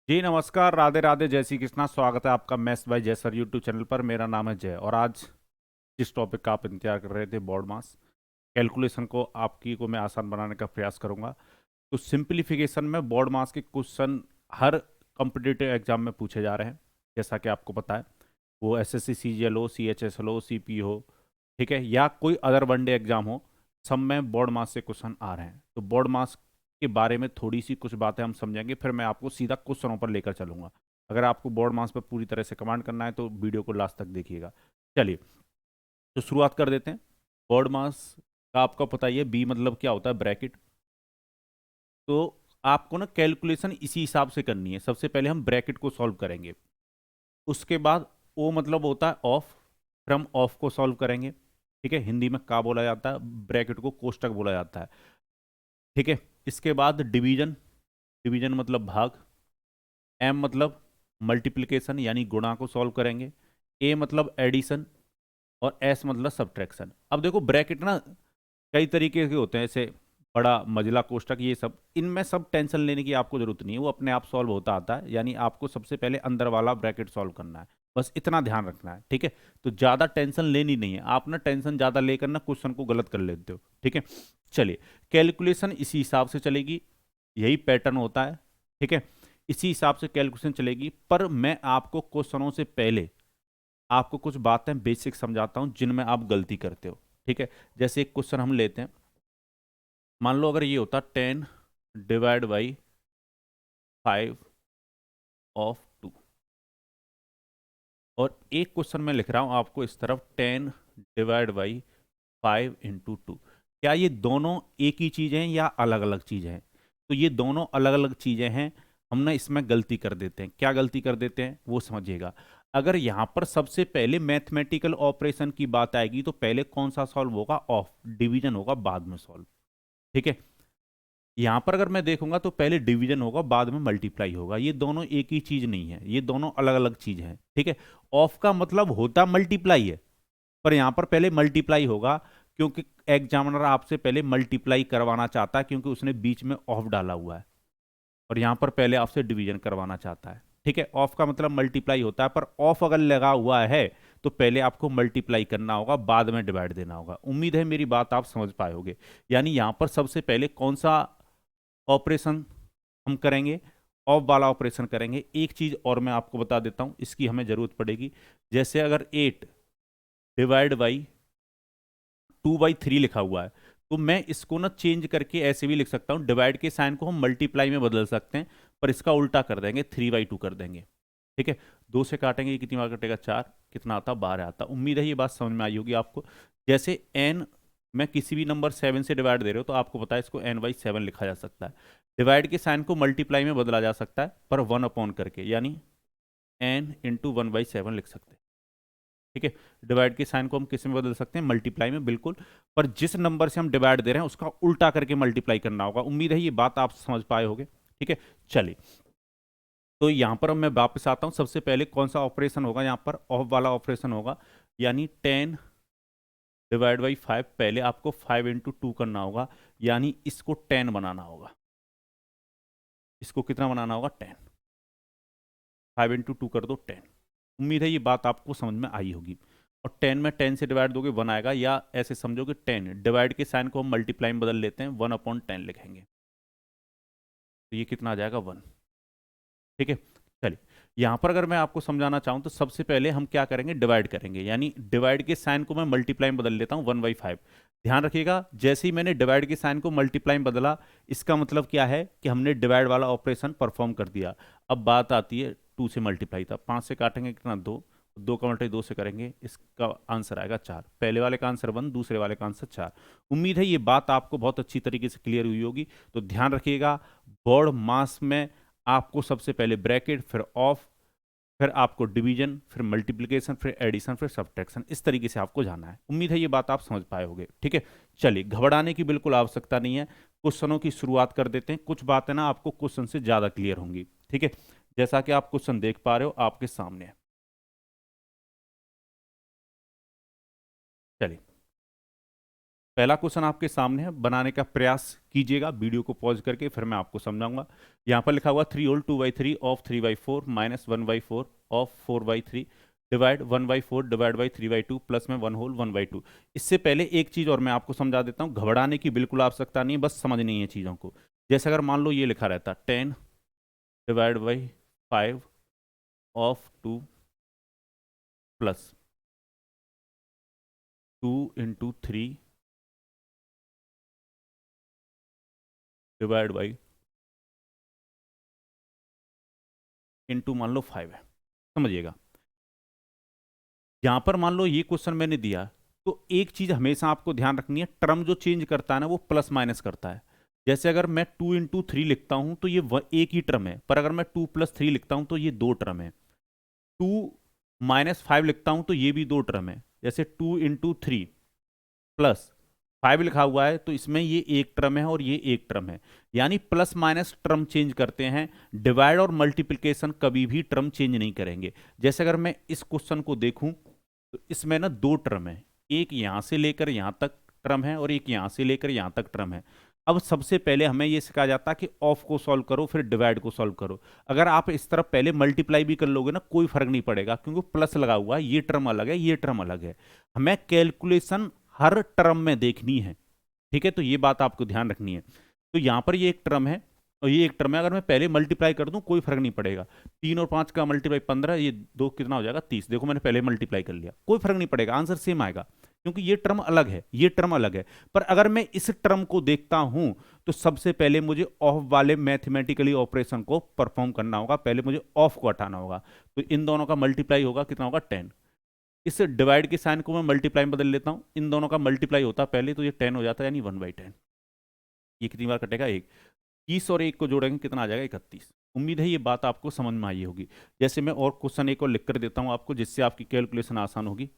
जी नमस्कार, राधे राधे, जय श्री कृष्णा। स्वागत है आपका मैथ्स बाय जय सर यूट्यूब चैनल पर। मेरा नाम है जय और आज जिस टॉपिक का आप इंतजार कर रहे थे, बोर्ड मास कैलकुलेशन को आपकी को मैं आसान बनाने का प्रयास करूंगा। तो सिंप्लीफिकेशन में बोर्ड मास के क्वेश्चन हर कॉम्पिटिटिव एग्जाम में पूछे जा रहे हैं, जैसा कि आपको पता है। वो एसएससी सीजीएल हो, सीएचएसएल हो, सीपी हो, ठीक है, या कोई अदर वनडे एग्जाम हो, सब में बोर्ड मास से क्वेश्चन आ रहे हैं। तो बोर्ड मास के बारे में थोड़ी सी कुछ बातें हम समझेंगे, फिर मैं आपको सीधा क्वेश्चनों पर लेकर चलूंगा। अगर आपको बोर्ड मास पर पूरी तरह से कमांड करना है तो वीडियो को लास्ट तक देखिएगा। चलिए, तो शुरुआत कर देते हैं। बोर्ड मास का आपको पता ही है, बी मतलब क्या होता है, ब्रैकेट। तो आपको ना कैलकुलेशन इसी हिसाब से करनी है। सबसे पहले हम ब्रैकेट को सॉल्व करेंगे, उसके बाद ओ मतलब होता है ऑफ, फ्रॉम ऑफ को सॉल्व करेंगे। ठीक है, हिंदी में का बोला जाता है, ब्रैकेट को कोष्टक बोला जाता है। ठीक है, इसके बाद डिवीजन, डिवीजन मतलब भाग। एम मतलब मल्टीप्लिकेशन यानी गुणा को सॉल्व करेंगे। ए मतलब एडिशन और एस मतलब सब्ट्रैक्शन। अब देखो ब्रैकेट ना कई तरीके के होते हैं, जैसे बड़ा, मझला, कोष्टक, ये सब। इनमें सब टेंशन लेने की आपको जरूरत नहीं है, वो अपने आप सॉल्व होता आता है। यानी आपको सबसे पहले अंदर वाला ब्रैकेट सॉल्व करना है, बस इतना ध्यान रखना है। ठीक है, तो ज्यादा टेंशन लेनी नहीं है। आप ना टेंशन ज्यादा लेकर ना क्वेश्चन को गलत कर लेते हो। ठीक है, चलिए, कैलकुलेशन इसी हिसाब से चलेगी, यही पैटर्न होता है। ठीक है, इसी हिसाब से कैलकुलेशन चलेगी। पर मैं आपको क्वेश्चनों से पहले आपको कुछ बातें बेसिक समझाता हूं जिनमें आप गलती करते हो। ठीक है, जैसे एक क्वेश्चन हम लेते हैं। मान लो अगर ये होता 10/5 ऑफ 2, और एक क्वेश्चन में लिख रहा हूं आपको इस तरफ 10/5 × 2। क्या ये दोनों एक ही चीजें हैं या अलग अलग चीजें हैं? तो ये दोनों अलग अलग चीजें हैं। हम ना इसमें गलती कर देते हैं। क्या गलती कर देते हैं वो समझिएगा। अगर यहां पर सबसे पहले मैथमेटिकल ऑपरेशन की बात आएगी तो पहले कौन सा सॉल्व होगा? ऑफ, डिवीजन होगा बाद में सॉल्व। ठीक है, यहां पर अगर मैं देखूंगा तो पहले डिवीजन होगा बाद में मल्टीप्लाई होगा। ये दोनों एक ही चीज नहीं है, ये दोनों अलग अलग चीज हैं। ठीक है, ऑफ का मतलब होता मल्टीप्लाई है, पर यहां पर पहले मल्टीप्लाई होगा, क्योंकि एग्जामिनर आपसे पहले मल्टीप्लाई करवाना चाहता है, क्योंकि उसने बीच में ऑफ डाला हुआ है। और यहां पर पहले आपसे डिवीजन करवाना चाहता है। ठीक है, ऑफ का मतलब मल्टीप्लाई होता है, पर ऑफ अगर लगा हुआ है तो पहले आपको मल्टीप्लाई करना होगा, बाद में डिवाइड देना होगा। उम्मीद है मेरी बात आप समझ पाए होगे। यानी यहां पर सबसे पहले कौन सा ऑपरेशन हम करेंगे? ऑफ वाला ऑपरेशन करेंगे। एक चीज और मैं आपको बता देता हूं, इसकी हमें जरूरत पड़ेगी। जैसे अगर 8/2/3 लिखा हुआ है, तो मैं इसको ना चेंज करके ऐसे भी लिख सकता हूं। डिवाइड के साइन को हम मल्टीप्लाई में बदल सकते हैं, पर इसका उल्टा कर देंगे, 3/2 कर देंगे। ठीक है, 2 से काटेंगे, ये कितनी बार कटेगा? 4। कितना आता? 12 आता। उम्मीद है ये बात समझ में आई होगी आपको। जैसे एन, मैं किसी भी नंबर 7 से डिवाइड दे रहे हो तो आपको पता है इसको n/7 लिखा जा सकता है। डिवाइड के साइन को मल्टीप्लाई में बदला जा सकता है, पर 1 अपॉन करके, यानी n × 1/7 लिख सकते हैं। ठीक है, डिवाइड के साइन को हम किस में बदल सकते हैं? मल्टीप्लाई में, बिल्कुल। पर जिस नंबर से हम डिवाइड दे रहे हैं उसका उल्टा करके मल्टीप्लाई करना होगा। उम्मीद है ये बात आप समझ पाए होंगे। ठीक है, चलिए, तो यहां पर मैं वापस आता हूं। सबसे पहले कौन सा ऑपरेशन होगा? यहां पर ऑफ वाला ऑपरेशन होगा, यानी 10/5। पहले आपको 5 × 2 करना होगा, यानी इसको 10 बनाना होगा। इसको कितना बनाना होगा? 10। 5 × 2 कर दो, 10। उम्मीद है ये बात आपको समझ में आई होगी। और 10 में 10 से डिवाइड दोगे 1 आएगा, या ऐसे समझो कि 10 डिवाइड के साइन को हम मल्टीप्लाई में बदल लेते हैं, 1/10 लिखेंगे, तो ये कितना आ जाएगा? 1। ठीक है, चलिए, यहां पर अगर मैं आपको समझाना चाहूं तो सबसे पहले हम क्या करेंगे? डिवाइड करेंगे, यानी डिवाइड के साइन को मैं मल्टीप्लाई में बदल लेता हूं, 1/5। ध्यान रखिएगा, जैसे ही मैंने डिवाइड के साइन को मल्टीप्लाई में बदला, इसका मतलब क्या है कि हमने डिवाइड वाला ऑपरेशन परफॉर्म कर दिया। अब बात आती है 2 से मल्टीप्लाई। था 5 से काटेंगे कितना? 2। 2 का मल्टीप्लाई 2 से करेंगे, इसका आंसर आएगा 4। पहले वाले का आंसर 1, दूसरे वाले का आंसर 4। उम्मीद है ये बात आपको बहुत अच्छी तरीके से क्लियर हुई होगी। तो ध्यान रखिएगा, बोर्ड मास में आपको सबसे पहले ब्रैकेट, फिर ऑफ, फिर आपको डिवीजन, फिर मल्टीप्लिकेशन, फिर एडिशन, फिर सब्ट्रैक्शन, इस तरीके से आपको जाना है। उम्मीद है ये बात आप समझ पाए होंगे। ठीक है, चलिए, घबराने की बिल्कुल आवश्यकता नहीं है। क्वेश्चनों की शुरुआत कर देते हैं। कुछ बातें ना आपको क्वेश्चन से ज्यादा क्लियर होंगी। ठीक है, जैसा कि आप क्वेश्चन देख पा रहे हो आपके सामने है। चलिए, पहला क्वेश्चन आपके सामने है, बनाने का प्रयास कीजिएगा वीडियो को पॉज करके, फिर मैं आपको समझाऊंगा। यहाँ पर लिखा हुआ 3 whole 2/3 of 3/4 minus 1/4 of 4/3 divide 1/4 divide by 3/2 plus में 1 होल 1/2। इससे पहले एक चीज और मैं आपको समझा देता हूँ, घबराने की बिल्कुल आवश्यकता नहीं है, बस समझनी है चीज़ों को। जैसे अगर मान लो ये लिखा रहता 10 divide by 5 of 2 plus 2 into 3 divide by into मान लो 5 है। समझिएगा, यहां पर मान लो ये क्वेश्चन मैंने दिया, तो एक चीज हमेशा आपको ध्यान रखनी है, टर्म जो चेंज करता है ना वो प्लस माइनस करता है। जैसे अगर मैं 2 इंटू 3 लिखता हूं तो ये एक ही टर्म है, पर अगर मैं 2 प्लस 3 लिखता हूं तो ये दो टर्म है। 2 माइनस 5 लिखता हूं तो ये भी दो टर्म है। जैसे 2 इंटू 3 प्लस 5 लिखा हुआ है तो इसमें ये एक टर्म है और ये एक टर्म है, यानी प्लस माइनस टर्म चेंज करते हैं। डिवाइड और मल्टीप्लिकेशन कभी भी टर्म चेंज नहीं करेंगे। जैसे अगर मैं इस क्वेश्चन को देखूं तो इसमें ना दो टर्म है, एक यहां से लेकर यहां तक टर्म है और एक यहां से लेकर यहां तक टर्म है। अब सबसे पहले हमें यह सिखाया जाता है कि ऑफ को सॉल्व करो फिर डिवाइड को सॉल्व करो। अगर आप इस तरफ पहले मल्टीप्लाई भी कर लोगे ना कोई फर्क नहीं पड़ेगा, क्योंकि प्लस लगा हुआ है, ये टर्म अलग है ये टर्म अलग है। हमें कैलकुलेशन हर टर्म में देखनी है, ठीक है, तो ये बात आपको ध्यान रखनी है। तो यहां पर ये एक टर्म है और ये एक टर्म है, अगर मैं पहले मल्टीप्लाई कर दूं कोई फर्क नहीं पड़ेगा। 3 और 5 का मल्टीप्लाई 15, ये दो कितना हो जाएगा 30। देखो मैंने पहले मल्टीप्लाई कर लिया, कोई फर्क नहीं पड़ेगा, आंसर सेम आएगा, क्योंकि ये टर्म अलग है ये टर्म अलग है। पर अगर मैं इस टर्म को देखता हूं तो सबसे पहले मुझे ऑफ वाले मैथमेटिकली ऑपरेशन को परफॉर्म करना होगा, पहले मुझे ऑफ को हटाना होगा। तो इन दोनों का मल्टीप्लाई होगा, कितना होगा 10। इस डिवाइड के साइन को मैं मल्टीप्लाई में बदल लेता हूं, इन दोनों का मल्टीप्लाई होता पहले तो ये 10 हो जाता है, यानी 1/10। ये कितनी बार कटेगा एक, 30 और एक को जोड़ेंगे कितना आ जाएगा 31। उम्मीद है ये बात आपको समझ में आई होगी। जैसे मैं और क्वेश्चन एक और लिख कर देता हूं आपको, जिससे आपकी कैलकुलेशन आसान होगी।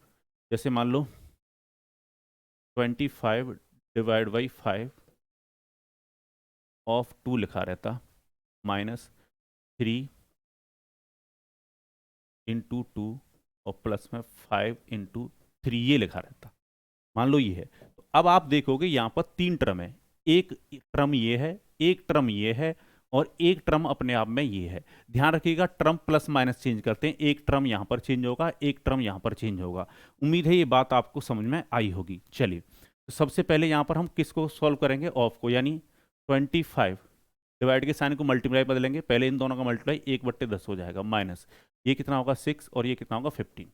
जैसे मान लो 25 डिवाइड बाई 5 ऑफ 2 लिखा रहता माइनस 3 इंटू 2 और प्लस में 5 इंटू 3 ये लिखा रहता। मान लो ये है, तो अब आप देखोगे यहां पर तीन टर्म है, एक टर्म ये है, एक टर्म ये है और एक टर्म अपने आप में ये है। ध्यान रखिएगा ट्रम प्लस माइनस चेंज करते हैं, एक टर्म यहां पर चेंज होगा एक टर्म यहां पर चेंज होगा। उम्मीद है ये बात आपको समझ में आई होगी। चलिए, तो सबसे पहले यहां पर हम किसको सॉल्व करेंगे, ऑफ को, यानी 25 डिवाइड के साइन को मल्टीप्लाई बदलेंगे, पहले इन दोनों का मल्टीप्लाई 1/10 हो जाएगा, माइनस ये कितना होगा 6 और ये कितना होगा 15।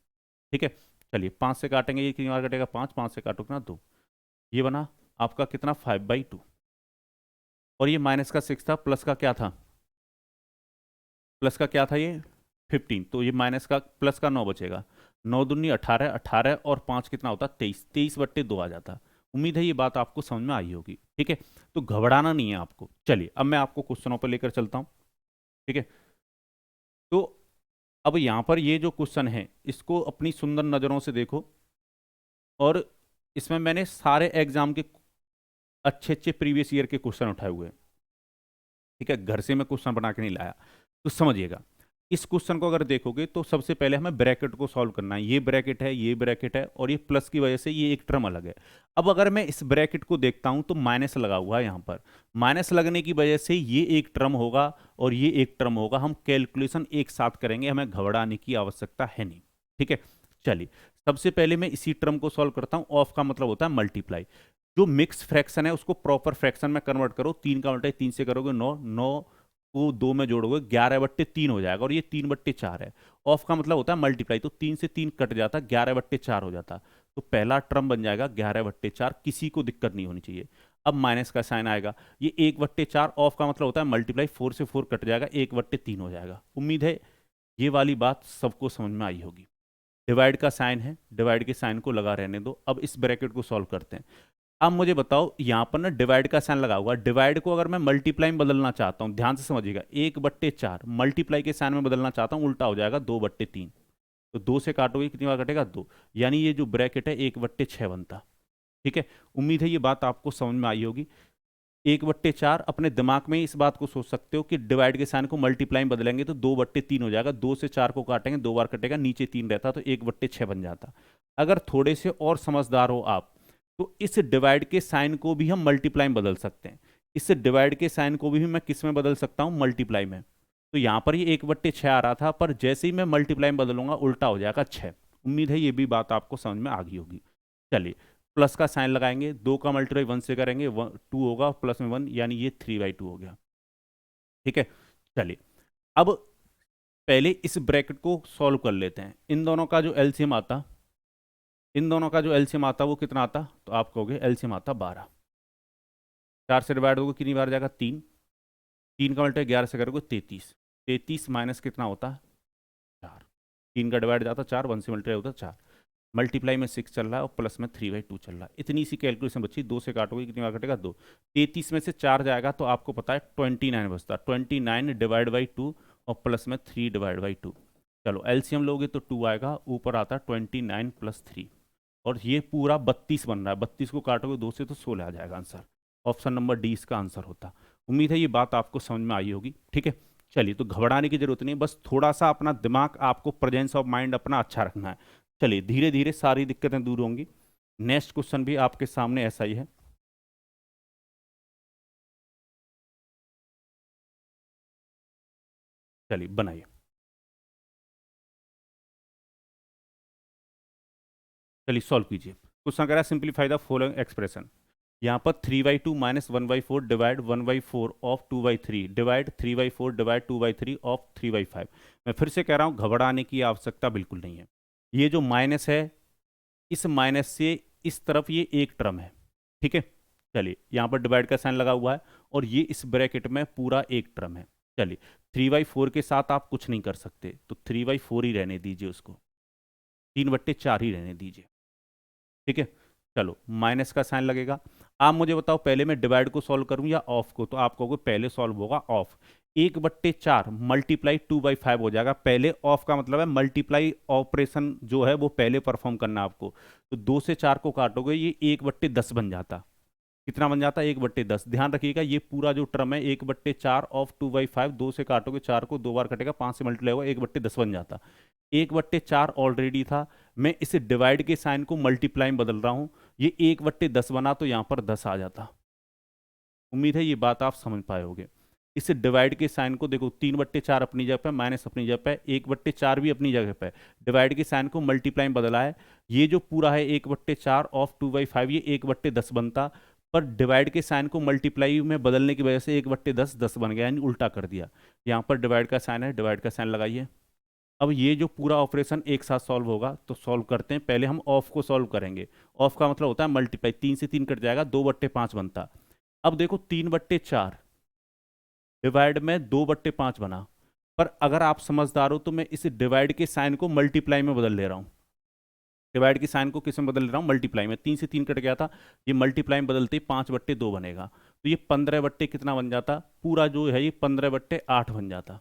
ठीक है, चलिए 5 से काटेंगे, ये कितनी बार कटेगा 5, 5 से काटो कितना 2, ये बना आपका कितना 5/2। और ये माइनस का 6 था, प्लस का क्या था, प्लस का क्या था ये 15, तो ये माइनस का प्लस का 9 बचेगा, 9 दूनी 18, 18 और 5 कितना होता 23, 23/2 आ जाता। उम्मीद है ये बात आपको समझ में आई होगी। ठीक है, तो घबराना नहीं है आपको। चलिए अब मैं आपको क्वेश्चनों पर लेकर चलता हूं। ठीक है, तो अब यहां पर ये जो क्वेश्चन है इसको अपनी सुंदर नज़रों से देखो, और इसमें मैंने सारे एग्जाम के अच्छे अच्छे प्रीवियस ईयर के क्वेश्चन उठाए हुए हैं। ठीक है, घर से मैं क्वेश्चन बना के नहीं लाया। तो समझिएगा, इस क्वेश्चन को अगर देखोगे तो सबसे पहले हमें ब्रैकेट को सॉल्व करना है। ये ब्रैकेट है ये ब्रैकेट है और ये प्लस की वजह से ये एक टर्म अलग है। अब अगर मैं इस ब्रैकेट को देखता हूं तो माइनस लगा हुआ है, यहां पर माइनस लगने की वजह से ये एक टर्म होगा और ये एक टर्म होगा। हम कैलकुलेशन एक साथ करेंगे, हमें घबराने की आवश्यकता है नहीं। ठीक है, चलिए सबसे पहले मैं इसी टर्म को सॉल्व करता हूं। ऑफ का मतलब होता है मल्टीप्लाई। जो मिक्स फ्रैक्शन है उसको प्रॉपर फ्रैक्शन में कन्वर्ट करो। 3 का मल्टीप्लाई 3 से करोगे 9, 9 को 2 में जोड़ोगे 11/3 हो जाएगा और ये 3/4 है। ऑफ का मतलब होता है मल्टीप्लाई, तो 3 से 3 कट जाता, 11/4 हो जाता। तो पहला टर्म बन जाएगा 11/4, किसी को दिक्कत नहीं होनी चाहिए। अब माइनस का साइन आएगा, ये 1/4, ऑफ का मतलब होता है मल्टीप्लाई, 4 से 4 कट जाएगा, 1/3 हो जाएगा। उम्मीद है ये वाली बात सबको समझ में आई होगी। डिवाइड का साइन है, डिवाइड के साइन को लगा रहने दो। अब इस ब्रैकेट को सॉल्व करते हैं। अब मुझे बताओ यहां पर ना डिवाइड का साइन लगा हुआ, डिवाइड को अगर मैं मल्टीप्लाई में बदलना चाहता हूं, ध्यान से समझिएगा, 1/4 मल्टीप्लाई के साइन में बदलना चाहता हूं, उल्टा हो जाएगा 2/3। तो 2 से काटोगे कितनी बार कटेगा 2, यानी ये जो ब्रैकेट है 1/6 बनता। ठीक है, उम्मीद है ये बात आपको समझ में आई होगी। 1/4 अपने दिमाग में ही इस बात को सोच सकते हो कि डिवाइड के साइन को मल्टीप्लाई में बदलेंगे तो 2/3 हो जाएगा। 2 से 4 को काटेंगे 2 बार कटेगा, नीचे 3 रहता तो 1/6 बन जाता। अगर थोड़े से और समझदार हो आप तो इस डिवाइड के साइन को भी हम मल्टीप्लाई में बदल सकते हैं। इस डिवाइड के साइन को भी मैं किस में बदल सकता हूँ, मल्टीप्लाई में। तो यहाँ पर ये 1/6 आ रहा था, पर जैसे ही मैं मल्टीप्लाई में बदलूंगा उल्टा हो जाएगा 6। उम्मीद है ये भी बात आपको समझ में आ गई होगी। चलिए, प्लस का साइन लगाएंगे, 2 का मल्टीप्लाई 1 से करेंगे, 2 होगा, प्लस में 1, यानी ये 3/2 हो गया। ठीक है, चलिए अब पहले इस ब्रैकेट को सॉल्व कर लेते हैं। इन दोनों का जो एलसीएम आता, वो कितना आता, तो आप कहोगे एलसीएम आता 12। 4 से डिवाइड होगा कितनी बार जाएगा, 3। 3 का मल्टीप्लाई 11 से करोगे 33। 33 माइनस कितना होता है, 4। 3 का डिवाइड जाता 4, 1 से मल्टीप्लाई होता 4। मल्टीप्लाई में 6 चल रहा है और प्लस में 3/2 चल रहा है। इतनी सी कैलकुलेशन बची। 2 से काटोगे कितनी बार कटेगा, 2। 33 में से 4 जाएगा तो आपको पता है 29 बचता। 29 डिवाइड बाई 2 और प्लस में 3 डिवाइड बाई 2। चलो एलसीएम लोगे तो 2 आएगा, ऊपर आता 29 प्लस 3, और ये पूरा 32 बन रहा है। 32 को काटोगे 2 से तो 16 आ जाएगा आंसर। ऑप्शन नंबर डी इसका आंसर होता। उम्मीद है ये बात आपको समझ में आई होगी। ठीक है, चलिए, तो घबराने की जरूरत नहीं, बस थोड़ा सा अपना दिमाग, आपको प्रेजेंस ऑफ माइंड अपना अच्छा रखना है। चलिए, धीरे धीरे सारी दिक्कतें दूर होंगी। नेक्स्ट क्वेश्चन भी आपके सामने ऐसा ही है। चलिए बनाइए। चलिए सॉल्व कीजिए। क्वेश्चन कह रहा है सिंप्लीफाई द फॉलोइंग एक्सप्रेशन। यहाँ पर 3/2 minus 1/4 divide 1/4 of 2/3 divide 3/4 divide 2/3 of 3/5। मैं फिर से कह रहा हूँ, घबराने की आवश्यकता बिल्कुल नहीं है। ये जो माइनस है, इस माइनस से इस तरफ ये एक टर्म है। ठीक है, चलिए यहाँ पर डिवाइड का साइन लगा हुआ है, और ये इस ब्रैकेट में पूरा एक टर्म है। चलिए, 3/4 के साथ आप कुछ नहीं कर सकते, तो 3/4 ही रहने दीजिए, उसको 3/4 ही रहने दीजिए। ठीक है, चलो माइनस का साइन लगेगा। आप मुझे बताओ, पहले मैं डिवाइड को सॉल्व करूं या ऑफ को, तो आप कहोगे पहले सॉल्व होगा ऑफ। 1/4 मल्टीप्लाई 2/5 हो जाएगा। पहले ऑफ का मतलब है मल्टीप्लाई ऑपरेशन जो है वो पहले परफॉर्म करना आपको। तो 2 से 4 को काटोगे, ये 1/10 बन जाता। कितना बन जाता है, 1/10। ध्यान रखिएगा, ये पूरा जो टर्म है 1/4 ऑफ 2/5, 2 से काटोगे 4 को, 2 बार कटेगा, 5 से मल्टीप्लाई होगा, 1/10 बन जाता। 1/4 ऑलरेडी था, मैं इसे डिवाइड के साइन को मल्टीप्लाई में बदल रहा हूं, ये 1/10 बना, तो यहां पर 10 आ जाता। उम्मीद है ये बात आप समझ पाए होगे। इस डिवाइड के साइन को देखो, 3/4 अपनी जगह पे, माइनस अपनी जगह पे, 1/4 भी अपनी जगह पे। डिवाइड के साइन को मल्टीप्लाई में बदला है। ये जो पूरा है 1/4 ऑफ 2/5, ये 1/10 बनता, पर डिवाइड के साइन को मल्टीप्लाई में बदलने की वजह से 1/10 10 बन गया, यानी उल्टा कर दिया। यहाँ पर डिवाइड का साइन है, डिवाइड का साइन लगाइए। अब ये जो पूरा ऑपरेशन एक साथ सॉल्व होगा, तो सॉल्व करते हैं। पहले हम ऑफ को सॉल्व करेंगे। ऑफ का मतलब होता है मल्टीप्लाई, 3 से 3 कट जाएगा, 2/5 बनता। अब देखो 3/4 डिवाइड में 2/5 बना, पर अगर आप समझदार हो तो मैं इस डिवाइड के साइन को मल्टीप्लाई में बदल ले रहा हूँ। डिवाइड की साइन को किस में बदल रहा हूँ, मल्टीप्लाई में। 3 से 3 कट गया था, ये मल्टीप्लाई में बदलते ही 5/2 बनेगा, तो ये 15 कितना बन जाता, पूरा जो है ये 15/8 बन जाता।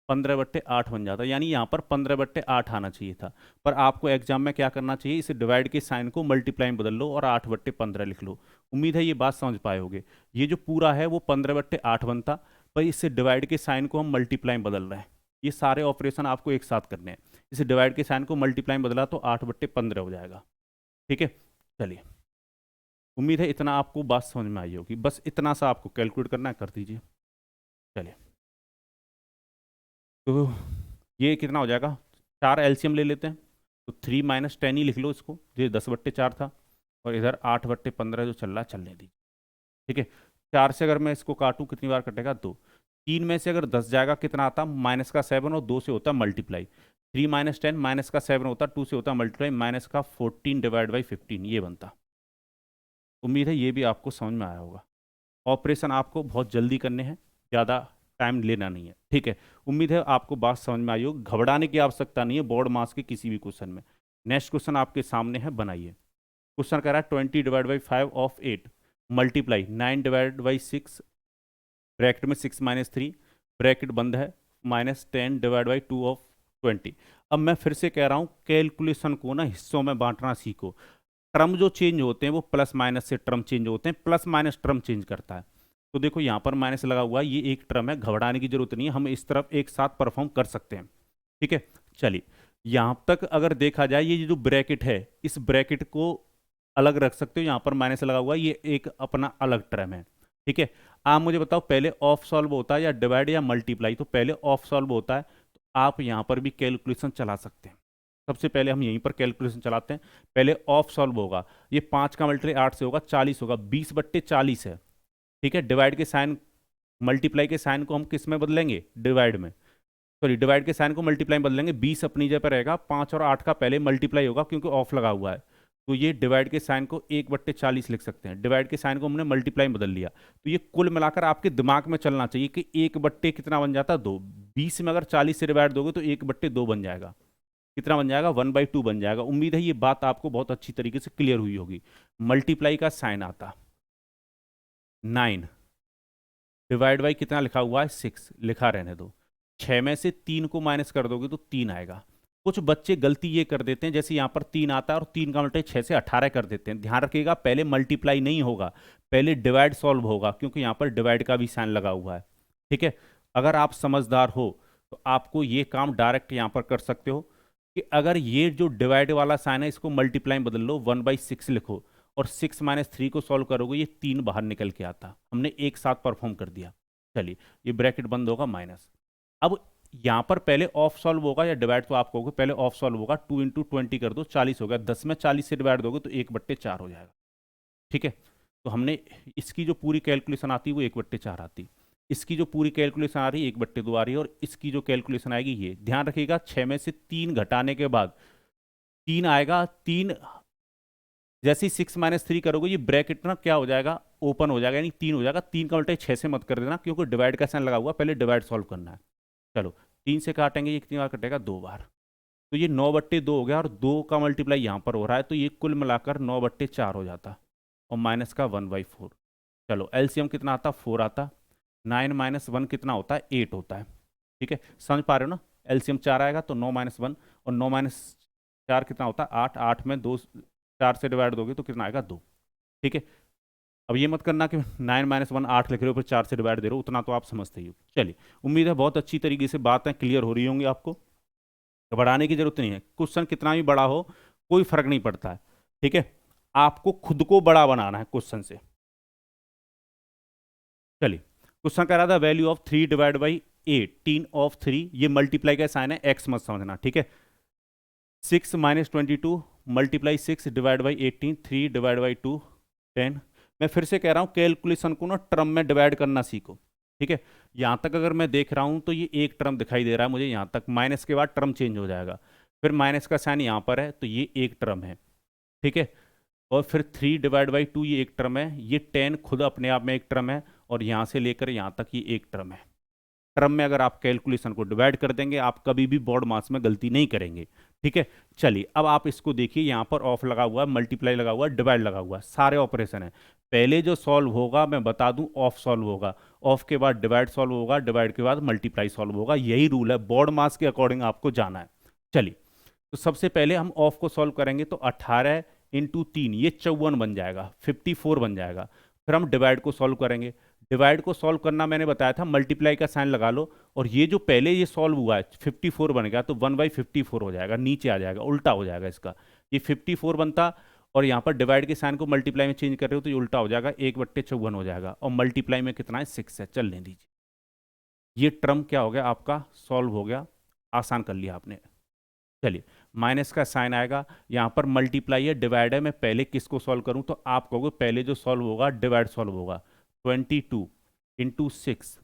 15/8 बन जाता, यानी यहाँ पर 15/8 आना चाहिए था। पर आपको एग्जाम में क्या करना चाहिए, इसे डिवाइड के साइन को मल्टीप्लाई में बदल लो और 8/15 लिख लो। उम्मीद है ये बात समझ पाए होगे। ये जो पूरा है वो 15/8 बनता, पर इससे डिवाइड के साइन को हम मल्टीप्लाई में बदल रहे हैं। ये सारे ऑपरेशन आपको एक साथ करने हैं। इसे डिवाइड के साइन को मल्टीप्लाई में बदला तो 8/15 हो जाएगा। ठीक है, चलिए, उम्मीद है इतना आपको बात समझ में आई होगी। बस इतना सा आपको कैलकुलेट करना है, कर दीजिए। चलिए, तो ये कितना हो जाएगा, 4 एलसीएम ले लेते हैं, तो 3 माइनस 10 ही लिख लो इसको, ये 10/4 था, और इधर 8/15 जो चल रहा है चलने दीजिए। ठीक है, 4 से अगर मैं इसको काटूं कितनी बार कटेगा, 2। 3 में से अगर 10 जाएगा कितना आता, माइनस का 7, और 2 से होता मल्टीप्लाई। 3 माइनस 10, माइनस का 7 होता, 2 से होता मल्टीप्लाई, माइनस का 14 डिवाइड बाई 15 ये बनता। उम्मीद है ये भी आपको समझ में आया होगा। ऑपरेशन आपको बहुत जल्दी करने हैं, ज़्यादा टाइम लेना नहीं है। ठीक है, उम्मीद है आपको बात समझ में आई होगी। घबराने की आवश्यकता नहीं है बोर्ड मार्क्स के किसी भी क्वेश्चन में। नेक्स्ट क्वेश्चन आपके सामने है, बनाइए। क्वेश्चन कह रहा है 20 divide by 5 of 8 multiply 9 divide by 6 bracket में 6 माइनस 3 ब्रैकेट बंद है माइनस 10 डिवाइड बाई 2 ऑफ 20। अब मैं फिर से कह रहा हूँ, कैलकुलेशन को ना हिस्सों में बांटना सीखो। टर्म जो चेंज होते हैं वो प्लस माइनस से टर्म चेंज होते हैं, प्लस माइनस टर्म चेंज करता है। तो देखो यहाँ पर माइनस लगा हुआ है, ये एक टर्म है, घबराने की जरूरत नहीं है, हम इस तरफ एक साथ परफॉर्म कर सकते हैं। ठीक है, चलिए, यहाँ तक अगर देखा जाए, ये जो ब्रैकेट है, इस ब्रैकेट को अलग रख सकते हो, यहाँ पर माइनस लगा हुआ है, ये एक अपना अलग टर्म है। ठीक है, आप मुझे बताओ पहले ऑफ सॉल्व होता है या डिवाइड या मल्टीप्लाई? तो पहले ऑफ सॉल्व होता है, तो आप यहाँ पर भी कैलकुलेशन चला सकते हैं। सबसे पहले हम यहीं पर कैलकुलेशन चलाते हैं। पहले ऑफ सॉल्व होगा, ये 5 का मल्टीप्लाई 8 से होगा, 40 होगा, 20/40 है। ठीक है, डिवाइड के साइन, मल्टीप्लाई के साइन को हम किस में बदलेंगे? डिवाइड में। सॉरी, डिवाइड के साइन को मल्टीप्लाई में बदलेंगे, 20 अपनी जगह पर रहेगा, 5 और 8 का पहले मल्टीप्लाई होगा क्योंकि ऑफ लगा हुआ है। तो ये डिवाइड के साइन को 1/40 लिख सकते हैं, डिवाइड के साइन को हमने मल्टीप्लाई में बदल लिया। तो ये कुल मिलाकर आपके दिमाग में चलना चाहिए कि 1 कितना बन जाता है? 2। 20 में अगर 40 से डिवाइड दोगे तो 1/2 बन जाएगा। कितना बन जाएगा? 1/2 बन जाएगा। उम्मीद है ये बात आपको बहुत अच्छी तरीके से क्लियर हुई होगी। मल्टीप्लाई का साइन आता 9, डिवाइड बाई कितना लिखा हुआ है? 6, लिखा रहने दो। 6 में से 3 को माइनस कर दोगे तो 3 आएगा। कुछ बच्चे गलती ये कर देते हैं, जैसे यहाँ पर 3 आता है और 3 का मल्टीप्लाई 6 से 18 कर देते हैं। ध्यान रखिएगा, पहले मल्टीप्लाई नहीं होगा, पहले डिवाइड सॉल्व होगा, क्योंकि यहाँ पर डिवाइड का भी साइन लगा हुआ है। ठीक है, अगर आप समझदार हो तो आपको ये काम डायरेक्ट यहाँ पर कर सकते हो कि अगर ये जो डिवाइड वाला साइन है इसको मल्टीप्लाई में बदल लो, 1/6 लिखो, और 6 - 3 को सॉल्व करोगे, ये 3 बाहर निकल के आता। हमने एक साथ परफॉर्म कर दिया। चलिए, ये ब्रैकेट बंद होगा, माइनस। अब यहां पर पहले ऑफ सॉल्व होगा या डिवाइड, तो आप कहोगे पहले ऑफ सॉल्व होगा। 2 × 20 कर दो, 40 हो गया। 10 में 40 से डिवाइड दोगे तो 1/4 हो जाएगा। ठीक है, तो हमने इसकी जो पूरी कैलकुलेशन आती है वो 1/4 आती, इसकी जो पूरी कैलकुलेशन आ रही है 1/2 आ रही है, और इसकी जो कैलकुलेशन आएगी ये। ध्यान रखिएगा, 6 में से 3 घटाने के बाद 3 आएगा। 3 जैसे ही 6 - 3 करोगे, ये ब्रैकेट ना क्या हो जाएगा? ओपन हो जाएगा, यानी 3 हो जाएगा। 3 का उल्टा 6 से मत कर देना, क्योंकि डिवाइड का साइन लगा हुआ, पहले डिवाइड सॉल्व करना है। चलो, 3 से काटेंगे, ये कितनी बार कटेगा? 2 बार। तो ये 9/2 हो गया, और 2 का मल्टीप्लाई यहाँ पर हो रहा है, तो ये कुल मिलाकर 9/4 हो जाता, और माइनस का 1/4। चलो, एलसीएम कितना आता? 4 आता। 9 - 1 कितना होता है? 8 होता है। ठीक है, समझ पा रहे हो ना? एलसीएम 4 आएगा तो 9 - 1, और 9 - 4 कितना होता है? 8। 8 में 2 4 से डिवाइड दोगे तो कितना आएगा? 2। ठीक है, अब ये मत करना कि 9 - 1 8 लिख रहे हो फिर 4 से डिवाइड दे रहे हो, उतना तो आप समझते ही हो। चलिए, उम्मीद है बहुत अच्छी तरीके से बातें क्लियर हो रही होंगी आपको। घबराने की जरूरत नहीं है, क्वेश्चन कितना भी बड़ा हो कोई फर्क नहीं पड़ता है। ठीक है, आपको खुद को बड़ा बनाना है क्वेश्चन से। चलिए, क्वेश्चन कह रहा था value of 3 divide by 18 of 3, ये मल्टीप्लाई का साइन है, एक्स मत समझना। ठीक है, 6 - 22 multiply 6 divide by 18, 3 divide by 2 10। मैं फिर से कह रहा हूँ, कैलकुलेशन को ना टर्म में डिवाइड करना सीखो। ठीक है, यहाँ तक अगर मैं देख रहा हूँ तो ये एक टर्म दिखाई दे रहा है मुझे, यहाँ तक माइनस के बाद टर्म चेंज हो जाएगा, फिर माइनस का साइन यहाँ पर है, तो ये एक टर्म है। ठीक है, और फिर 3 डिवाइड बाई 2 ये एक टर्म है, ये 10 खुद अपने आप में एक टर्म है, और यहाँ से लेकर यहाँ तक ये एक टर्म है। टर्म में अगर आप कैलकुलेशन को डिवाइड कर देंगे, आप कभी भी बोर्ड मास में गलती नहीं करेंगे। ठीक है, चलिए अब आप इसको देखिए, यहाँ पर ऑफ लगा हुआ है, मल्टीप्लाई लगा हुआ है, डिवाइड लगा हुआ है, सारे ऑपरेशन है। पहले जो सॉल्व होगा मैं बता दूं, ऑफ सॉल्व होगा, ऑफ के बाद डिवाइड सॉल्व होगा, डिवाइड के बाद मल्टीप्लाई सॉल्व होगा। यही रूल है, बोर्ड मास के अकॉर्डिंग आपको जाना है। चलिए, तो सबसे पहले हम ऑफ को सॉल्व करेंगे, तो 18 × 3 ये 54 बन जाएगा, 54 बन जाएगा। फिर हम डिवाइड को सॉल्व करेंगे। डिवाइड को सॉल्व करना मैंने बताया था, मल्टीप्लाई का साइन लगा लो, और ये जो पहले ये सॉल्व हुआ है 54 बन गया, तो 1/54 हो जाएगा, नीचे आ जाएगा, उल्टा हो जाएगा इसका। ये 54 बनता, और यहाँ पर डिवाइड के साइन को मल्टीप्लाई में चेंज कर रहे हो तो ये उल्टा हो जाएगा, 1/54 हो जाएगा, और मल्टीप्लाई में कितना है? 6 है। चलने दीजिए, ये टर्म क्या हो गया आपका? सॉल्व हो गया, आसान कर लिया आपने। चलिए, माइनस का साइन आएगा, यहाँ पर मल्टीप्लाई है, डिवाइड है, मैं पहले किसको सॉल्व करूँ? तो आप कहोगे पहले जो सॉल्व होगा डिवाइड सॉल्व होगा। 22 × 6,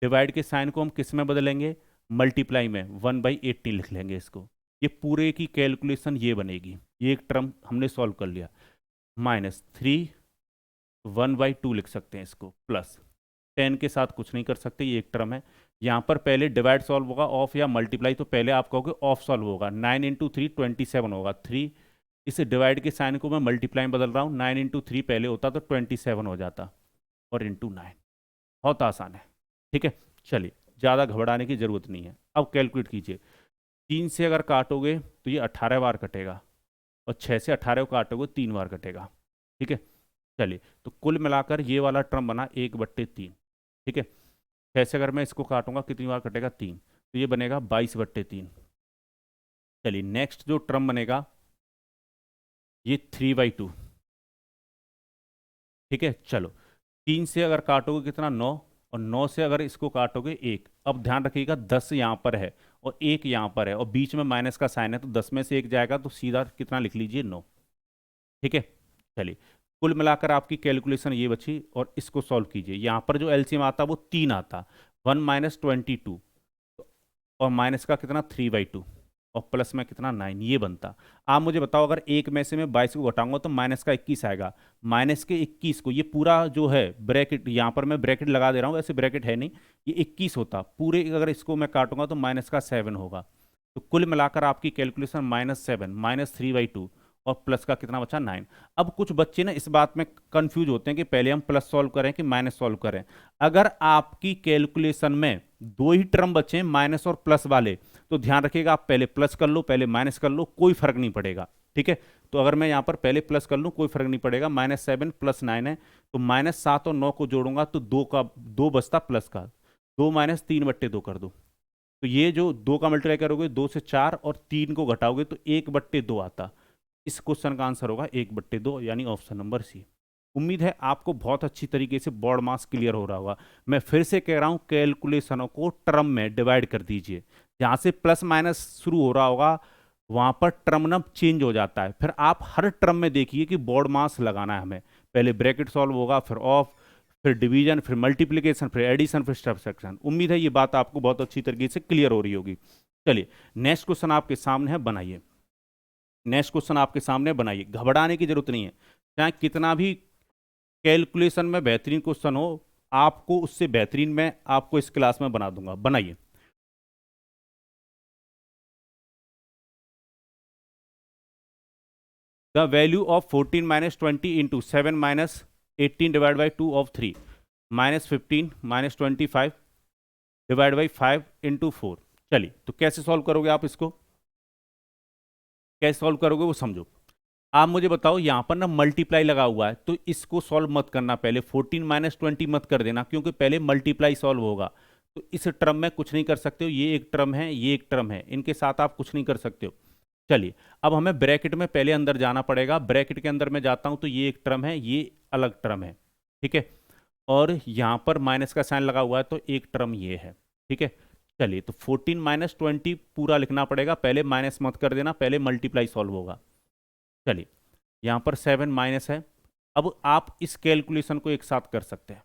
डिवाइड के साइन को हम किस में बदलेंगे? मल्टीप्लाई में, 1/18 लिख लेंगे इसको। ये पूरे की कैलकुलेशन ये बनेगी, ये एक टर्म हमने सॉल्व कर लिया। -3 1/2 लिख सकते हैं इसको, प्लस 10 के साथ कुछ नहीं कर सकते, ये एक टर्म है। यहाँ पर पहले डिवाइड सॉल्व होगा, ऑफ या मल्टीप्लाई, तो पहले आप कहोगे ऑफ सॉल्व होगा। 9 × 3 27 होगा, 3, इस डिवाइड के साइन को मैं मल्टीप्लाई में बदल रहा हूँ, 9 × 3 पहले होता तो 27 हो जाता, और इंटू 9। बहुत आसान है। ठीक है, चलिए, ज़्यादा घबराने की ज़रूरत नहीं है। अब कैलकुलेट कीजिए, 3 से अगर काटोगे तो ये 18 बार कटेगा, और 6 से 18 को काटोगे 3 बार कटेगा। ठीक है, चलिए, तो कुल मिलाकर ये वाला टर्म बना 1/3। ठीक है, 6 से अगर मैं इसको काटूंगा कितनी बार कटेगा? 3, तो ये बनेगा 22/3। चलिए, नेक्स्ट जो टर्म बनेगा ये 3/2। ठीक है, चलो 3 से अगर काटोगे कितना 9, और 9 से अगर इसको काटोगे 1। अब ध्यान रखिएगा 10 यहाँ पर है और 1 यहाँ पर है और बीच में माइनस का साइन है, तो 10 में से 1 जाएगा तो सीधा कितना लिख लीजिए 9। ठीक है, चलिए कुल मिलाकर आपकी कैलकुलेशन ये बची और इसको सॉल्व कीजिए। यहाँ पर जो एलसीएम आता वो 3 आता, 1 माइनस 22 और माइनस का कितना 3/2 और प्लस में कितना 9, ये बनता। आप मुझे बताओ अगर एक में से मैं 22 को घटाऊंगा तो माइनस का 21 आएगा। माइनस के 21 को, ये पूरा जो है ब्रैकेट, यहाँ पर मैं ब्रैकेट लगा दे रहा हूँ, वैसे ब्रैकेट है नहीं, ये 21 होता पूरे, अगर इसको मैं काटूंगा तो माइनस का 7 होगा। तो कुल मिलाकर आपकी कैलकुलेशन -7 -3/2 और प्लस का कितना बचा 9। अब कुछ बच्चे ना इस बात में कंफ्यूज होते हैं कि पहले हम प्लस सॉल्व करें कि माइनस सॉल्व करें। अगर आपकी कैलकुलेशन में दो ही टर्म बचे माइनस और प्लस वाले, तो ध्यान रखिएगा आप पहले प्लस कर लो पहले माइनस कर लो, कोई फर्क नहीं पड़ेगा। ठीक है, तो अगर मैं यहाँ पर पहले प्लस कर लूँ कोई फर्क नहीं पड़ेगा। -7 + 9 है, तो -7 और 9 को जोड़ूंगा तो 2 का 2 बचता प्लस का, 2 - 3/2 कर दो। तो ये जो 2 का मल्टीप्लाई करोगे 2 से 4 और 3 को घटाओगे तो 1/2 आता। इस क्वेश्चन का आंसर होगा 1/2, यानी ऑप्शन नंबर सी। उम्मीद है आपको बहुत अच्छी तरीके से बॉड मास क्लियर हो रहा होगा। मैं फिर से कह रहा हूं कैलकुलेशनों को टर्म में डिवाइड कर दीजिए। जहां से प्लस माइनस शुरू हो रहा होगा वहां पर टर्म ना चेंज हो जाता है, फिर आप हर टर्म में देखिए कि बॉड मास लगाना है हमें। पहले ब्रैकेट सॉल्व होगा, फिर ऑफ, फिर डिवीजन, फिर मल्टीप्लिकेशन, फिर एडिशन, फिर सब्ट्रैक्शन। उम्मीद है ये बात आपको बहुत अच्छी तरीके से क्लियर हो रही होगी। चलिए नेक्स्ट क्वेश्चन आपके सामने है, बनाइए। नेक्स्ट क्वेश्चन आपके सामने बनाइए, घबराने की जरूरत नहीं है। चाहे कितना भी कैलकुलेशन में बेहतरीन क्वेश्चन हो, आपको उससे बेहतरीन मैं आपको इस क्लास में बना दूंगा। बनाइए। The value of 14 - 20 into 7 - 18 divide by 2 of 3 -15 -25 divide by 5 into 4। चलिए तो कैसे सॉल्व करोगे आप इसको, कैसे सॉल्व करोगे वो समझो। आप मुझे बताओ, यहां पर ना मल्टीप्लाई लगा हुआ है तो इसको सॉल्व मत करना, पहले 14 - 20 मत कर देना, क्योंकि पहले मल्टीप्लाई सॉल्व होगा। तो इस टर्म में कुछ नहीं कर सकते हो, ये एक टर्म है ये एक टर्म है, इनके साथ आप कुछ नहीं कर सकते हो। चलिए अब हमें ब्रैकेट में पहले अंदर जाना पड़ेगा। ब्रैकेट के अंदर मैं जाता हूं तो ये एक टर्म है ये अलग टर्म है। ठीक है, और यहां पर माइनस का साइन लगा हुआ है तो एक टर्म ये है। ठीक है, चलिए तो 14 - 20 पूरा लिखना पड़ेगा, पहले माइनस मत कर देना, पहले मल्टीप्लाई सॉल्व होगा। चलिए यहां पर 7 माइनस है। अब आप इस कैलकुलेशन को एक साथ कर सकते हैं।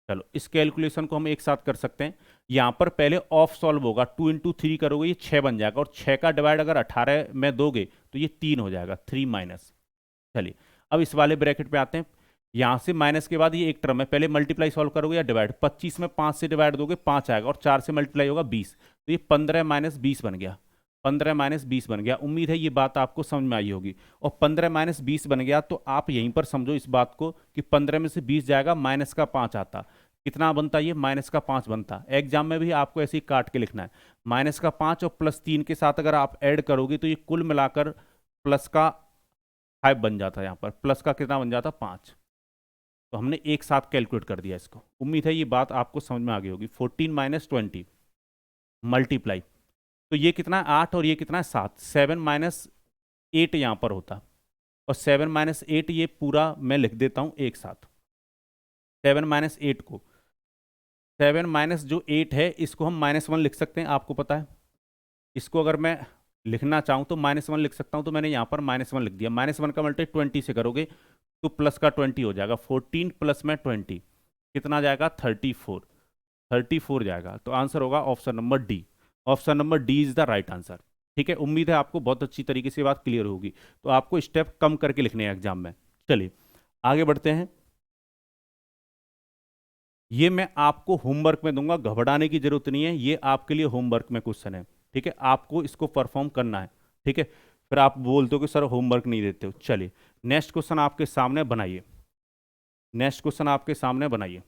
चलो इस कैलकुलेशन को हम एक साथ कर सकते हैं। यहां पर पहले ऑफ सॉल्व होगा, 2 × 3 करोगे ये 6 बन जाएगा, और 6 का डिवाइड अगर 18 में दोगे तो ये 3 हो जाएगा, 3 माइनस। चलिए अब इस वाले ब्रैकेट पे आते हैं। यहां से माइनस के बाद ये एक टर्म है, पहले मल्टीप्लाई सॉल्व करोगे या डिवाइड, 25 में 5 से डिवाइड दोगे 5 आएगा, और 4 से मल्टीप्लाई होगा 20, तो ये 15 - 20 बन गया। 15 - 20 बन गया। उम्मीद है ये बात आपको समझ में आई होगी। और 15 - 20 बन गया तो आप यहीं पर समझो इस बात को कि 15 में से 20 जाएगा, माइनस का 5 आता। कितना बनता ये, माइनस का 5 बनता। एग्जाम में भी आपको ऐसे ही काट के लिखना है। माइनस का 5 और +3 के साथ अगर आप ऐड करोगे तो ये कुल मिलाकर प्लस का 5 बन जाता है। यहाँ पर प्लस का कितना बन जाता, 5। तो हमने एक साथ कैलकुलेट कर दिया इसको। उम्मीद है ये बात आपको समझ में आ गई होगी। 14 - 20 मल्टीप्लाई, तो ये कितना है 8 और ये कितना है 7, 7 - 8 यहाँ पर होता, और 7 - 8 ये पूरा मैं लिख देता हूँ एक साथ। 7 - 8 को, 7 माइनस जो 8 है इसको हम -1 लिख सकते हैं, आपको पता है। इसको अगर मैं लिखना चाहूँ तो -1 लिख सकता हूँ, तो मैंने यहाँ पर -1 लिख दिया। -1 का मल्टीप्लाई 20 से करोगे तो प्लस का 20 हो जाएगा। 14 प्लस में 20 कितना जाएगा, 34। 34 जाएगा, तो आंसर होगा option number D. Option number D is the right answer. ठीक है, उम्मीद है आपको बहुत अच्छी तरीके से बात क्लियर होगी। तो आपको स्टेप कम करके लिखने हैं एग्जाम में। चलिए आगे बढ़ते हैं। ये मैं आपको होमवर्क में दूंगा, घबराने की जरूरत नहीं है, ये आपके लिए होमवर्क में क्वेश्चन है। ठीक है, आपको इसको परफॉर्म करना है। ठीक है, फिर आप बोलते हो कि सर होमवर्क नहीं देते हो। चलिए नेक्स्ट क्वेश्चन आपके सामने बनाइए। नेक्स्ट क्वेश्चन आपके सामने बनाइए।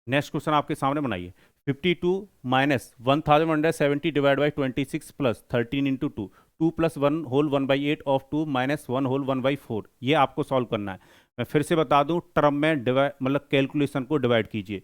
नेक्स्ट क्वेश्चन आपके सामने बनाइए। 52 minus 1170 divide by 26 plus 13 into 2, 2 + 1 whole 1/8 of 2 minus 1 whole 1/4, ये आपको सॉल्व करना है। मैं फिर से बता दूं, टर्म में डिवाइड मतलब कैलकुलेशन को डिवाइड कीजिए।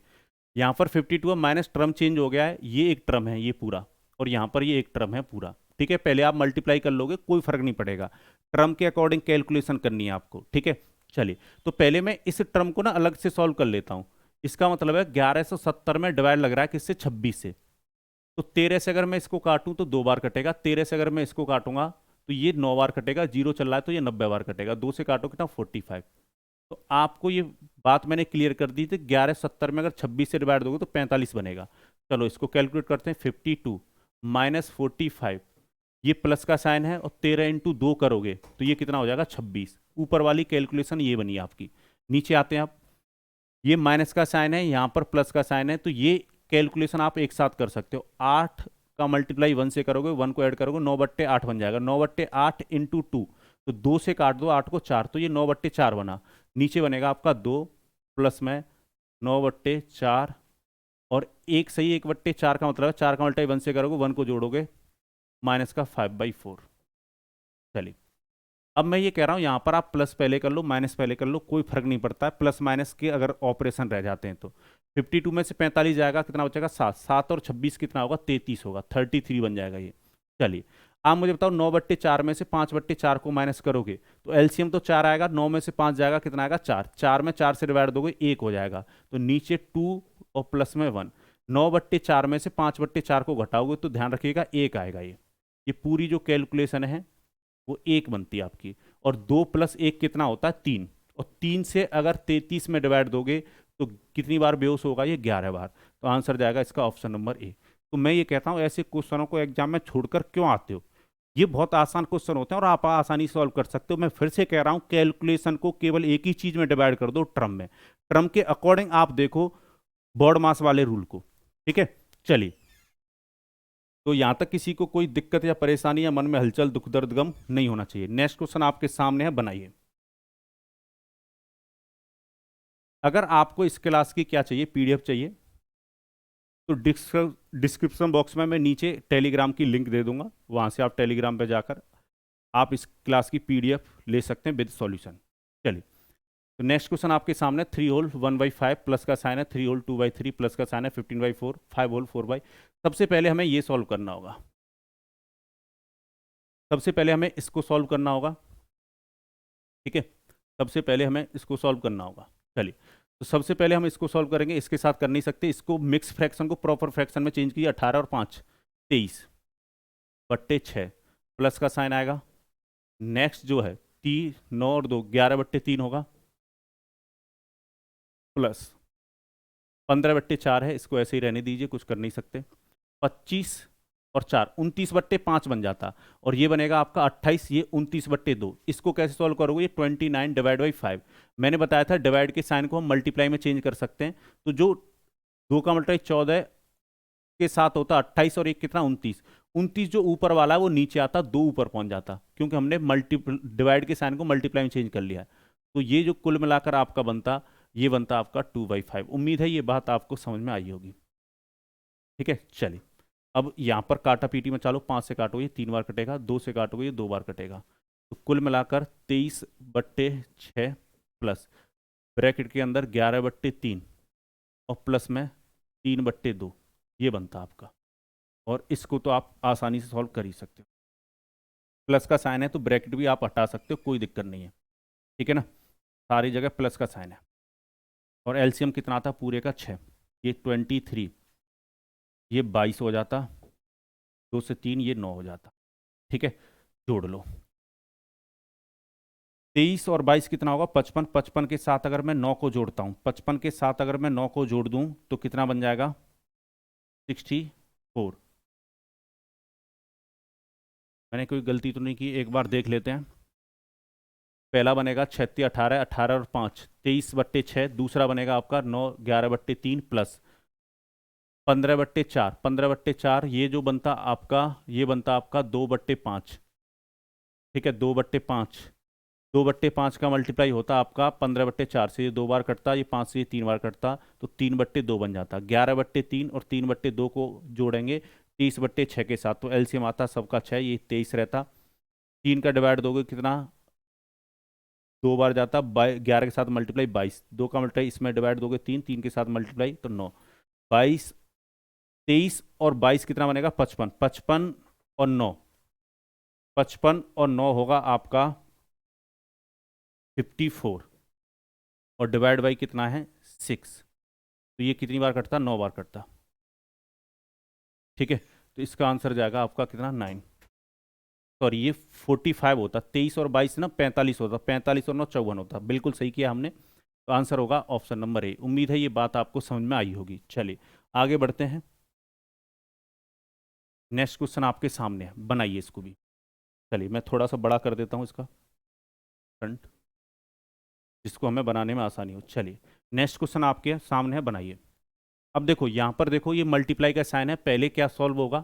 यहाँ पर 52 माइनस टर्म चेंज हो गया है, ये एक टर्म है ये पूरा, और यहाँ पर ये एक टर्म है पूरा। ठीक है, पहले आप मल्टीप्लाई कर लोगे, कोई फर्क नहीं पड़ेगा, टर्म के अकॉर्डिंग कैलकुलेशन करनी है आपको। ठीक है, चलिए तो पहले मैं इस टर्म को ना अलग से सॉल्व कर लेता हूँ। इसका मतलब है 1170 में डिवाइड लग रहा है किससे, 26 से। तो 13 से अगर मैं इसको काटूं तो 2 बार कटेगा, 13 से अगर मैं इसको काटूंगा तो ये 9 बार कटेगा, जीरो चल रहा है तो ये 90 बार कटेगा, 2 से काटो कितना 45। तो आपको ये बात मैंने क्लियर कर दी थी, 1170 में अगर 26 से डिवाइड दोगे तो 45 बनेगा। चलो इसको कैलकुलेट करते हैं, 52 माइनस 45, ये प्लस का साइन है, और 13 इंटू 2 करोगे तो ये कितना हो जाएगा 26। ऊपर वाली कैलकुलेशन ये बनी आपकी। नीचे आते हैं आप, ये माइनस का साइन है, यहाँ पर प्लस का साइन है, तो ये कैलकुलेशन आप एक साथ कर सकते हो। 8 का मल्टीप्लाई 1 से करोगे, 1 को ऐड करोगे, 9/8 बन जाएगा। 9/8 इंटू 2, तो 2 से काट दो 8 को 4, तो ये 9/4 बना। नीचे बनेगा आपका 2 प्लस में 9/4, और एक सही 1/4 का मतलब है 4 का मल्टीप्लाई 1 से करोगे, 1 को जोड़ोगे, माइनस का 5/4। चलिए अब मैं ये कह रहा हूं यहां पर आप प्लस पहले कर लो माइनस पहले कर लो, कोई फर्क नहीं पड़ता है, प्लस माइनस के अगर ऑपरेशन रह जाते हैं तो। 52 में से 45 जाएगा, कितना बचेगा 7, 7 और 26 कितना होगा 33 होगा, 33 बन जाएगा ये। चलिए आप मुझे बताओ 9/4 में से 5/4 को माइनस करोगे तो एलसीएम तो 4 आएगा, 9 में से 5 जाएगा, कितना आएगा 4, 4 में 4 से डिवाइड दोगे 1 हो जाएगा, तो नीचे 2 और प्लस में 1। 9/4 में से 5/4 को घटाओगे तो ध्यान रखिएगा 1 आएगा। ये पूरी जो कैलकुलेशन है वो 1 बनती है आपकी, और 2 प्लस 1 कितना होता है 3, और 3 से अगर 33 में डिवाइड दोगे तो कितनी बार बेहोश होगा ये 11 बार। तो आंसर जाएगा इसका ऑप्शन नंबर ए। तो मैं ये कहता हूँ ऐसे क्वेश्चनों को एग्जाम में छोड़कर क्यों आते हो, ये बहुत आसान क्वेश्चन होते हैं और आप आसानी से सॉल्व कर सकते हो। मैं फिर से कह रहा हूँ कैलकुलेशन को केवल एक ही चीज में डिवाइड कर दो, टर्म में, टर्म के अकॉर्डिंग आप देखो बॉड मास वाले रूल को। ठीक है, चलिए तो यहां तक किसी को कोई दिक्कत या परेशानी या मन में हलचल दुख दर्द गम नहीं होना चाहिए। नेक्स्ट क्वेश्चन आपके सामने है, बनाइए। अगर आपको इस क्लास की क्या चाहिए, पीडीएफ चाहिए, तो डिस्क्रिप्शन बॉक्स में मैं नीचे टेलीग्राम की लिंक दे दूंगा, वहां से आप टेलीग्राम पे जाकर आप इस क्लास की पीडीएफ ले सकते हैं विद सॉल्यूशन। चलिए तो नेक्स्ट क्वेश्चन आपके सामने, 3 होल 1/5 प्लस का साइन है, 3 होल 2/3 प्लस का साइन है, 15/4, 5 होल 4/। सबसे पहले हमें ये सॉल्व करना होगा, सबसे पहले हमें इसको सॉल्व करना होगा। ठीक है, सबसे पहले हमें इसको सॉल्व करना होगा। चलिए तो सबसे पहले हम इसको सॉल्व करेंगे, इसके साथ कर नहीं सकते, इसको मिक्स फ्रैक्शन को प्रॉपर फ्रैक्शन में चेंज कीजिए। 18 और 5 23/6 प्लस का साइन आएगा। नेक्स्ट जो है 9 और 2 11/3 होगा, प्लस 15/4 है, इसको ऐसे ही रहने दीजिए, कुछ कर नहीं सकते। 25 और 4 29/5 बन जाता, और ये बनेगा आपका 28, ये 29/2। इसको कैसे सॉल्व करोगे, ये 29 डिवाइड बाई 5। मैंने बताया था डिवाइड के साइन को हम मल्टीप्लाई में चेंज कर सकते हैं, तो जो 2 का मल्टीप्लाई 14 के साथ होता 28, और एक कितना 29। 29 जो ऊपर वाला है वो नीचे आता, 2 ऊपर पहुंच जाता, क्योंकि हमने मल्टीपल डिवाइड के साइन को मल्टीप्लाई में चेंज कर लिया है। तो ये जो कुल मिलाकर आपका बनता, ये बनता आपका 2/5। उम्मीद है ये बात आपको समझ में आई होगी। ठीक है, चलिए अब यहाँ पर काटा पीटी में चालो, 5 से काटोगे ये 3 बार कटेगा, 2 से काटोगे ये 2 बार कटेगा, तो कुल मिलाकर 23/6 प्लस ब्रैकेट के अंदर 11/3 और प्लस में 3/2, ये बनता आपका। और इसको तो आप आसानी से सॉल्व कर ही सकते हो, प्लस का साइन है तो ब्रैकेट भी आप हटा सकते हो, कोई दिक्कत नहीं है। ठीक है ना, सारी जगह प्लस का साइन है। और एलसीएम कितना था पूरे का 6, ये 23, ये 22 हो जाता, 2 से 3 ये 9 हो जाता। ठीक है, जोड़ लो, 23 और 22 कितना होगा 55। 55 के साथ अगर मैं 9 को जोड़ता हूँ, 55 के साथ अगर मैं 9 को जोड़ दूं तो कितना बन जाएगा 64। मैंने कोई गलती तो नहीं की, एक बार देख लेते हैं। पहला बनेगा 36 18, 18 और 5 23/6, दूसरा बनेगा आपका 9 11/3 प्लस 15/4, 15/4 ये जो बनता आपका, ये बनता आपका 2/5। ठीक है, 2/5, 2/5 का मल्टीप्लाई होता आपका 15/4 से, ये 2 बार कटता, ये 5 से ये 3 बार कटता, तो 3/2 बन जाता। 11/3 और 3/2 को जोड़ेंगे 30/6 के साथ, तो एलसीएम आता सबका 6, ये 23 रहता। 3 का डिवाइड दोगे कितना, 2 बार जाता, 11 के साथ मल्टीप्लाई 22, 2 का मल्टीप्लाई इसमें डिवाइड दोगे 3, 3 के साथ मल्टीप्लाई तो 9, 22 23 और 22 कितना बनेगा? 55। 55 और 9, 55 और 9 होगा आपका 54, और डिवाइड बाई कितना है? 6। तो ये कितनी बार कटता? 9 बार कटता। ठीक है, तो इसका आंसर जाएगा आपका कितना? 9। सॉरी, ये 45 होता, 23 और 22 ना 45 होता, 45 और 9 54 होता। बिल्कुल सही किया हमने। तो आंसर होगा ऑप्शन नंबर ए। उम्मीद है ये बात आपको समझ में आई होगी। चलिए आगे बढ़ते हैं। नेक्स्ट क्वेश्चन आपके सामने है, बनाइए इसको भी। चलिए मैं थोड़ा सा बड़ा कर देता हूँ इसका फ्रंट, जिसको हमें बनाने में आसानी हो। चलिए नेक्स्ट क्वेश्चन आपके सामने है, बनाइए। अब देखो यहाँ पर, देखो ये मल्टीप्लाई का साइन है, पहले क्या सॉल्व होगा?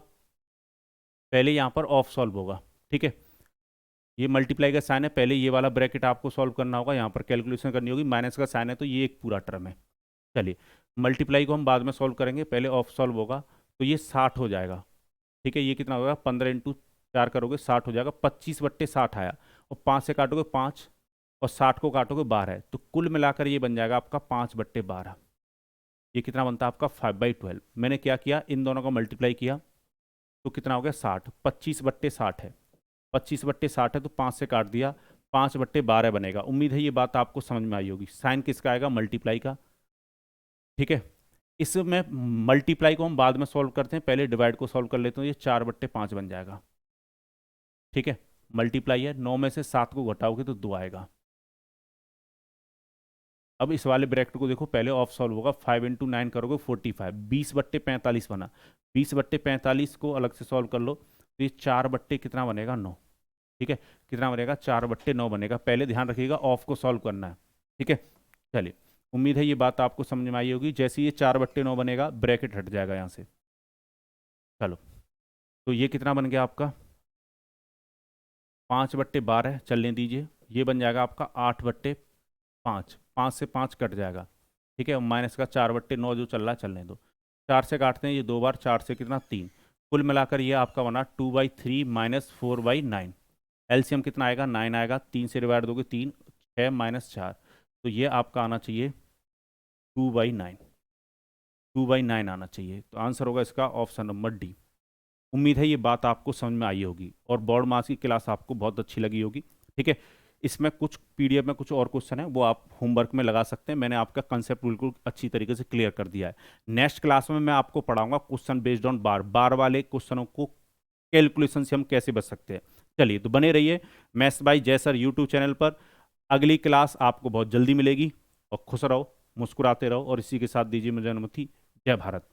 पहले यहाँ पर ऑफ सॉल्व होगा। ठीक है, ये मल्टीप्लाई का साइन है, पहले ये वाला ब्रैकेट आपको सॉल्व करना होगा, यहाँ पर कैलकुलेशन करनी होगी। माइनस का साइन है तो ये एक पूरा टर्म है। चलिए मल्टीप्लाई को हम बाद में सॉल्व करेंगे, पहले ऑफ सॉल्व होगा। तो ये 60 हो जाएगा। ठीक है, ये कितना होगा? 15 इंटू 4 करोगे 60 हो जाएगा। 25/60 आया, और 5 से काटोगे 5, और 60 को काटोगे 12 है, तो कुल मिलाकर ये बन जाएगा आपका 5/12। ये कितना बनता है आपका? 5/12। मैंने क्या किया, इन दोनों का मल्टीप्लाई किया, तो कितना हो गया? 60। 25/60 है, 25/60 है, तो 5 से काट दिया, 5/12 बनेगा। उम्मीद है ये बात आपको समझ में आई होगी। साइन किसका आएगा? मल्टीप्लाई का। ठीक है, इसमें मल्टीप्लाई को हम बाद में सॉल्व करते हैं, पहले डिवाइड को सॉल्व कर लेते हैं। ये 4/5 बन जाएगा। ठीक है, मल्टीप्लाई है, 9 में से 7 को घटाओगे तो 2 आएगा। अब इस वाले ब्रैकेट को देखो, पहले ऑफ सॉल्व होगा। 5 इंटू 9 करोगे 45, 20/45 बना। 20/45 को अलग से सॉल्व कर लो, तो ये 4 कितना बनेगा? 9। ठीक है, कितना बनेगा? 4/9 बनेगा। पहले ध्यान रखिएगा ऑफ को सॉल्व करना है। ठीक है, चलिए उम्मीद है ये बात आपको समझ में आई होगी। जैसे ये 4/9 बनेगा, ब्रैकेट हट जाएगा यहाँ से। चलो, तो ये कितना बन गया आपका? 5/12 चलने दीजिए, ये बन जाएगा आपका 8/5। 5 से 5 कट जाएगा। ठीक है, माइनस का 4/9 जो चल रहा है चलने दो। 4 से काटते हैं ये 2 बार, 4 से कितना? 3। कुल मिलाकर ये आपका बना 2/3 माइनस 4/9। एलसीएम कितना आएगा? 9 आएगा। 3 से डिवाइड दोगे 3, 6 माइनस 4, तो ये आपका आना चाहिए 2/9। 2/9 आना चाहिए। तो आंसर होगा इसका ऑप्शन नंबर डी। उम्मीद है ये बात आपको समझ में आई होगी, और बोर्ड मास की क्लास आपको बहुत अच्छी लगी होगी। ठीक है, इसमें कुछ पीडीएफ में कुछ और क्वेश्चन है, वो आप होमवर्क में लगा सकते हैं। मैंने आपका कंसेप्ट बिल्कुल अच्छी तरीके से क्लियर कर दिया है। नेक्स्ट क्लास में मैं आपको पढ़ाऊंगा क्वेश्चन बेस्ड ऑन बार, बार वाले क्वेश्चनों को कैलकुलेशन से हम कैसे बच सकते हैं। चलिए तो बने रहिए मैथ्स बाय जय सर यूट्यूब चैनल पर। अगली क्लास आपको बहुत जल्दी मिलेगी, और खुश रहो, मुस्कुराते रहो, और इसी के साथ दीजिए मुझे अनुमति। जय भारत।